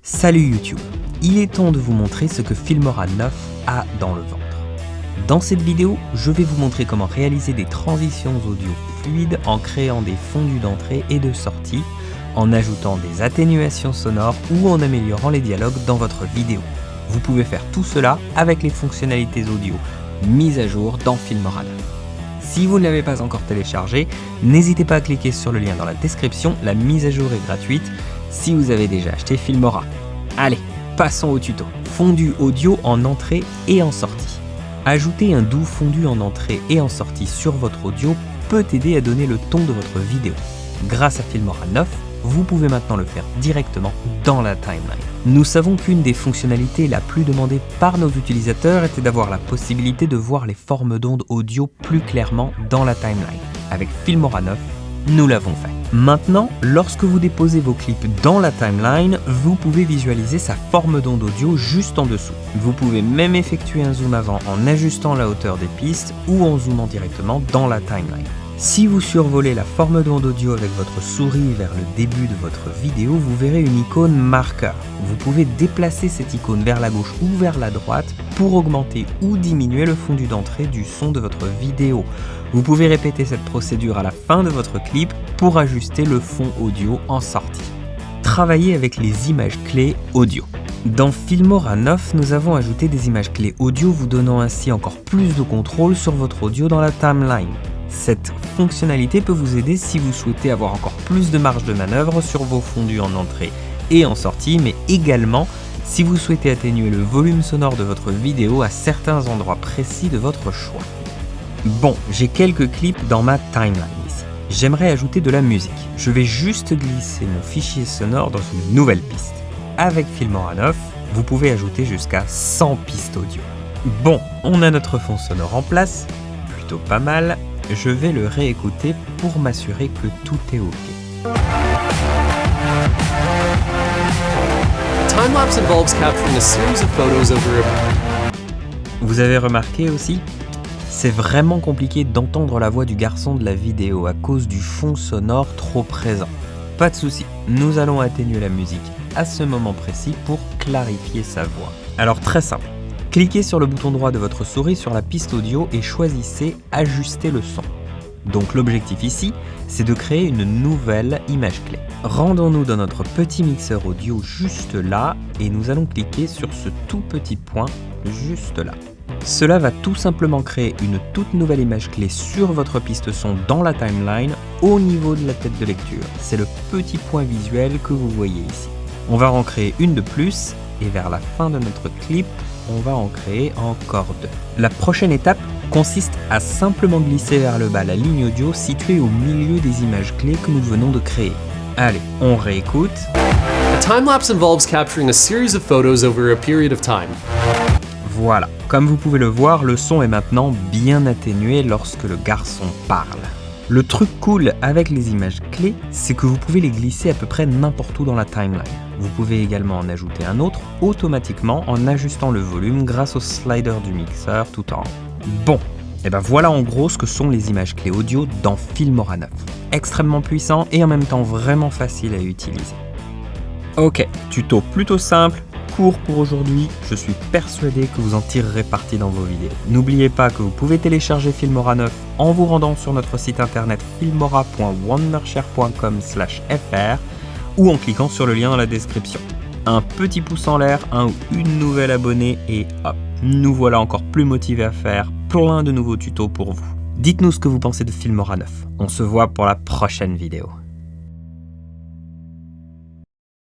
Salut YouTube, il est temps de vous montrer ce que Filmora 9 a dans le ventre. Dans cette vidéo, je vais vous montrer comment réaliser des transitions audio fluides en créant des fondus d'entrée et de sortie, en ajoutant des atténuations sonores ou en améliorant les dialogues dans votre vidéo. Vous pouvez faire tout cela avec les fonctionnalités audio mises à jour dans Filmora 9. Si vous ne l'avez pas encore téléchargé, n'hésitez pas à cliquer sur le lien dans la description, la mise à jour est gratuite si vous avez déjà acheté Filmora. Allez, passons au tuto. Fondu audio en entrée et en sortie. Ajouter un doux fondu en entrée et en sortie sur votre audio peut aider à donner le ton de votre vidéo. Grâce à Filmora 9, vous pouvez maintenant le faire directement dans la timeline. Nous savons qu'une des fonctionnalités la plus demandée par nos utilisateurs était d'avoir la possibilité de voir les formes d'ondes audio plus clairement dans la timeline. Avec Filmora 9, nous l'avons fait. Maintenant, lorsque vous déposez vos clips dans la timeline, vous pouvez visualiser sa forme d'onde audio juste en dessous. Vous pouvez même effectuer un zoom avant en ajustant la hauteur des pistes ou en zoomant directement dans la timeline. Si vous survolez la forme d'onde audio avec votre souris vers le début de votre vidéo, vous verrez une icône marqueur. Vous pouvez déplacer cette icône vers la gauche ou vers la droite pour augmenter ou diminuer le fondu d'entrée du son de votre vidéo. Vous pouvez répéter cette procédure à la fin de votre clip pour ajuster le fond audio en sortie. Travaillez avec les images clés audio. Dans Filmora 9, nous avons ajouté des images clés audio vous donnant ainsi encore plus de contrôle sur votre audio dans la timeline. Cette fonctionnalité peut vous aider si vous souhaitez avoir encore plus de marge de manœuvre sur vos fondus en entrée et en sortie, mais également si vous souhaitez atténuer le volume sonore de votre vidéo à certains endroits précis de votre choix. Bon, j'ai quelques clips dans ma timeline ici. J'aimerais ajouter de la musique. Je vais juste glisser mon fichier sonore dans une nouvelle piste. Avec Filmora 9, vous pouvez ajouter jusqu'à 100 pistes audio. Bon, on a notre fond sonore en place, plutôt pas mal. Je vais le réécouter pour m'assurer que tout est OK. Time-lapse involves capturing a series of photos over Vous avez remarqué aussi ? C'est vraiment compliqué d'entendre la voix du garçon de la vidéo à cause du fond sonore trop présent. Pas de souci, nous allons atténuer la musique à ce moment précis pour clarifier sa voix. Alors très simple. Cliquez sur le bouton droit de votre souris sur la piste audio et choisissez « Ajuster le son ». Donc l'objectif ici, c'est de créer une nouvelle image clé. Rendons-nous dans notre petit mixeur audio juste là et nous allons cliquer sur ce tout petit point juste là. Cela va tout simplement créer une toute nouvelle image clé sur votre piste son dans la timeline au niveau de la tête de lecture. C'est le petit point visuel que vous voyez ici. On va en créer une de plus et vers la fin de notre clip, on va en créer encore deux. La prochaine étape consiste à simplement glisser vers le bas la ligne audio située au milieu des images clés que nous venons de créer. Allez, on réécoute. A time-lapse involves capturing a series of photos over a period of time. Voilà, comme vous pouvez le voir, le son est maintenant bien atténué lorsque le garçon parle. Le truc cool avec les images clés, c'est que vous pouvez les glisser à peu près n'importe où dans la timeline. Vous pouvez également en ajouter un autre automatiquement en ajustant le volume grâce au slider du mixeur tout en haut. Bon, et ben voilà en gros ce que sont les images clés audio dans Filmora 9. Extrêmement puissant et en même temps vraiment facile à utiliser. Ok, tuto plutôt simple, court pour aujourd'hui, je suis persuadé que vous en tirerez parti dans vos vidéos. N'oubliez pas que vous pouvez télécharger Filmora 9 en vous rendant sur notre site internet filmora.wondershare.com/fr ou en cliquant sur le lien dans la description. Un petit pouce en l'air, un ou une nouvelle abonnée et hop, nous voilà encore plus motivés à faire plein de nouveaux tutos pour vous. Dites-nous ce que vous pensez de Filmora 9. On se voit pour la prochaine vidéo.